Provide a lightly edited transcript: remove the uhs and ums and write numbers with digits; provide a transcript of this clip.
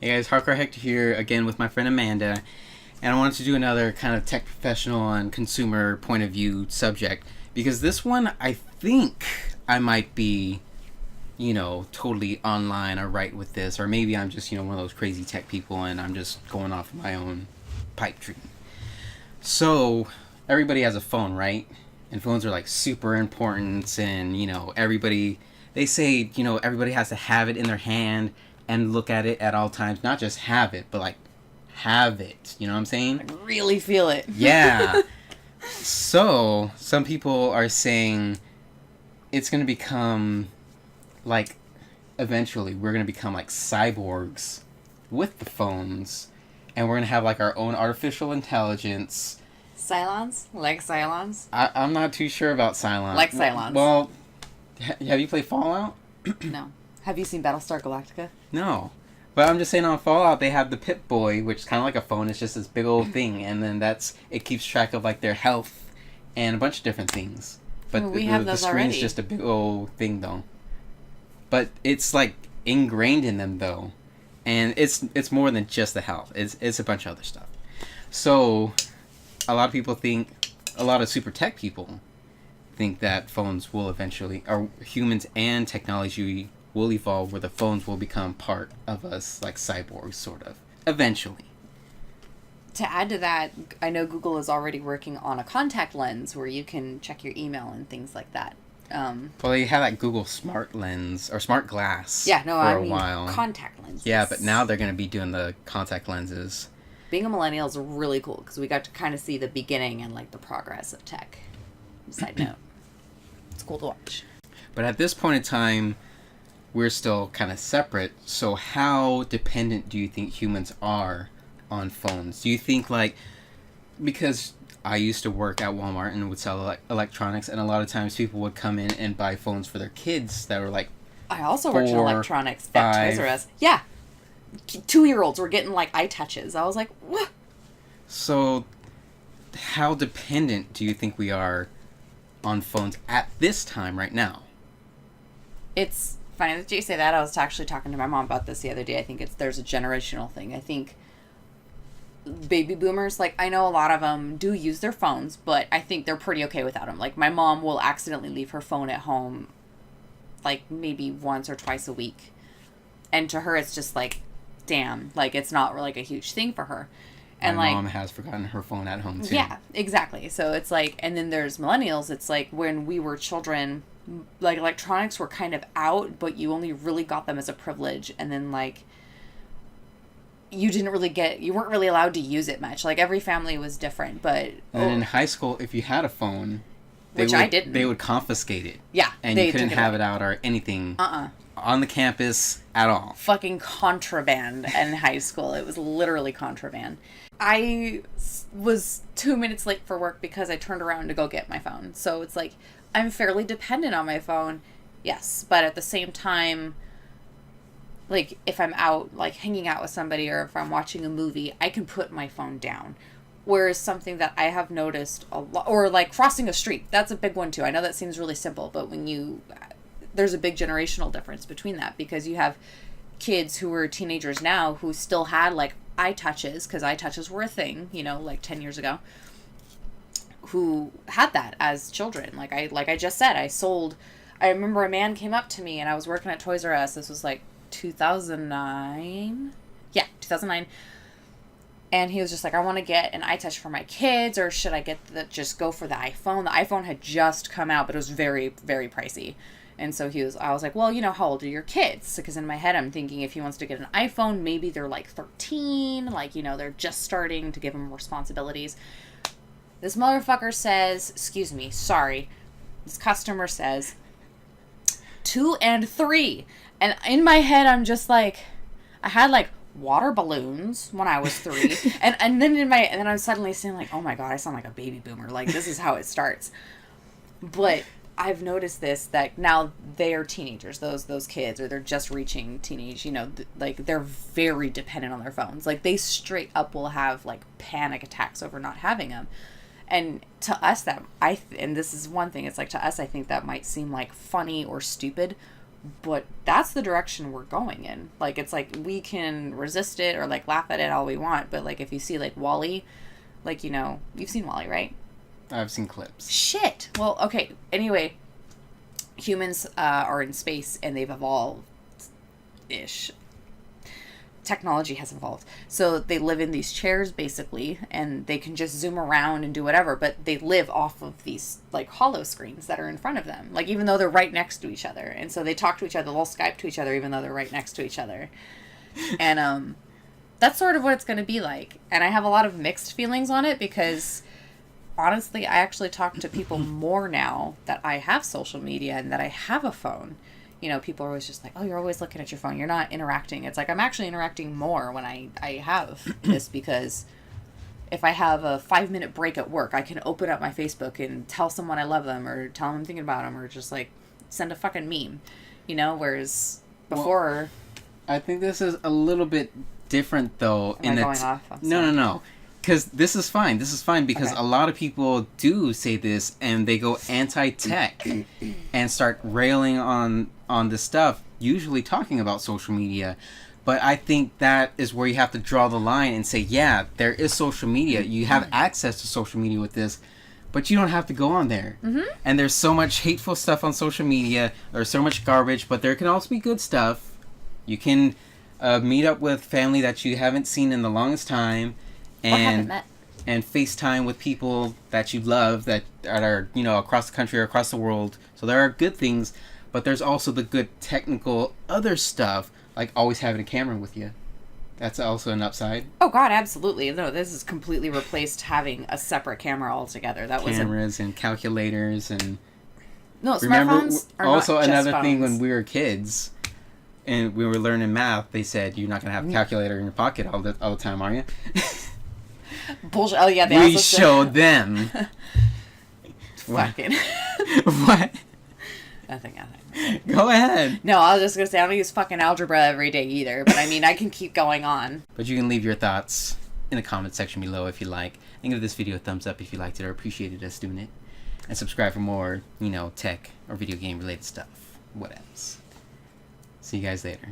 Hey guys, Hardcore Hector here again with my friend Amanda, and I wanted to do another kind of tech professional and consumer point of view subject because this one I think I might be, totally online or right with this, or maybe I'm just, one of those crazy tech people and I'm just going off my own pipe dream. So, everybody has a phone, right? And phones are like super important, and everybody, they say, everybody has to have it in their hand and look at it at all times. Not just have it, but like have it. You know what I'm saying? Like really feel it. Yeah. So, some people are saying it's going to become like, eventually, we're going to become like cyborgs with the phones, and we're going to have like our own artificial intelligence. Cylons? Like Cylons? I'm not too sure about Cylons. Like Cylons. Well, have you played Fallout? No. Have you seen Battlestar Galactica? No. But I'm just saying on Fallout, they have the Pip-Boy, which is kind of like a phone. It's just this big old thing. And then it keeps track of like their health and a bunch of different things. But we have the those screen's already. just a big old thing, though. But it's like ingrained in them, though. And it's more than just the health. It's a bunch of other stuff. So a lot of people think, a lot of super tech people think that phones will eventually, or humans and technology will evolve where the phones will become part of us, like cyborgs, sort of. Eventually. To add to that, I know Google is already working on a contact lens where you can check your email and things like that. Well, they had that Google Smart Lens, or Smart Glass, Yeah, no, for I a mean while. contact lenses. Yeah, but now they're going to be doing the contact lenses. Being a millennial is really cool because we got to kind of see the beginning and like the progress of tech. Side note. It's cool to watch. But at this point in time, we're still kind of separate. So how dependent do you think humans are on phones? Do you think, like, because I used to work at Walmart and would sell electronics, and a lot of times people would come in and buy phones for their kids that were like I also worked in 4, electronics at 5. Toys R Us. Yeah. 2-year-olds were getting like eye touches. I was like, what? So how dependent do you think we are on phones at this time right now? It's funny that you say that. I was actually talking to my mom about this the other day. I think there's a generational thing. I think baby boomers, like, I know a lot of them do use their phones, but I think they're pretty okay without them. Like, my mom will accidentally leave her phone at home, like, maybe once or twice a week. And to her, it's just like, damn, like, it's not like a huge thing for her. And My like, mom has forgotten her phone at home too. yeah, exactly. So it's like, and then there's millennials. It's like when we were children, like, electronics were kind of out, but you only really got them as a privilege. And then, like, you weren't really allowed to use it much. Like, every family was different, but And in high school, if you had a phone, I didn't. They would confiscate it. Yeah, And you couldn't have it out or anything on the campus at all. Fucking contraband in high school. It was literally contraband. I was 2 minutes late for work because I turned around to go get my phone. So it's like, I'm fairly dependent on my phone, yes. But at the same time, like, if I'm out, like, hanging out with somebody or if I'm watching a movie, I can put my phone down. Whereas something that I have noticed a lot, or like crossing a street, that's a big one too. I know that seems really simple, but there's a big generational difference between that, because you have kids who are teenagers now who still had like eye touches, because eye touches were a thing, like 10 years ago, who had that as children. Like I just said, I remember a man came up to me, and I was working at Toys R Us. This was like 2009. Yeah, 2009. And he was just like, I want to get an iTouch for my kids, or should I just go for the iPhone? The iPhone had just come out, but it was very, very pricey. And so I was like, well, how old are your kids? Because in my head, I'm thinking if he wants to get an iPhone, maybe they're like 13, like, they're just starting to give him responsibilities. This motherfucker says, excuse me, sorry. This customer says 2 and 3. And in my head, I'm just like, I had like water balloons when I was 3. and then I'm suddenly saying like, oh my God, I sound like a baby boomer. Like, this is how it starts. But I've noticed this, that now they are teenagers, those kids, or they're just reaching teenage, like, they're very dependent on their phones. Like, they straight up will have like panic attacks over not having them. And to us, and this is one thing, it's like, to us, I think that might seem like funny or stupid, But that's the direction we're going in. Like, it's like we can resist it or like laugh at it all we want, but like if you see like Wall-E, like, you know, you've seen Wall-E, right? I've seen clips. Shit. Well, okay. Anyway, humans are in space and they've evolved ish. Technology has evolved. So they live in these chairs basically, and they can just zoom around and do whatever, but they live off of these like hollow screens that are in front of them. Like, even though they're right next to each other. And so they talk to each other, they'll Skype to each other even though they're right next to each other. And that's sort of what it's going to be like. And I have a lot of mixed feelings on it because honestly, I actually talk to people more now that I have social media and that I have a phone. You know, people are always just like, oh, you're always looking at your phone. You're not interacting. It's like, I'm actually interacting more when I have this, because if I have a 5-minute break at work, I can open up my Facebook and tell someone I love them, or tell them I'm thinking about them, or just like send a fucking meme, you know, whereas before... Well, I think this is a little bit different though. Am I going off? No. Because this is fine. This is fine because a lot of people do say this and they go anti-tech and start railing on this stuff, usually talking about social media. But I think that is where you have to draw the line and say, yeah, there is social media. You have access to social media with this, but you don't have to go on there. Mm-hmm. And there's so much hateful stuff on social media. There's so much garbage, but there can also be good stuff. You can meet up with family that you haven't seen in the longest time. And FaceTime with people that you love that are, you know, across the country or across the world. So there are good things, but there's also the good technical other stuff, like always having a camera with you. That's also an upside. Oh God, absolutely. No, this has completely replaced having a separate camera altogether. That was cameras and calculators and... No, smartphones are also not just another phones. thing when we were kids and we were learning math, they said, you're not going to have a calculator in your pocket all the time, are you? Bullshit. Oh yeah, they we also showed them. Fucking. What? Nothing. Go ahead. No, I was just gonna say I don't use fucking algebra every day either, but I mean I can keep going on. But you can leave your thoughts in the comment section below if you like, and give this video a thumbs up if you liked it or appreciated us doing it, and subscribe for more, you know, tech or video game related stuff. What else? See you guys later.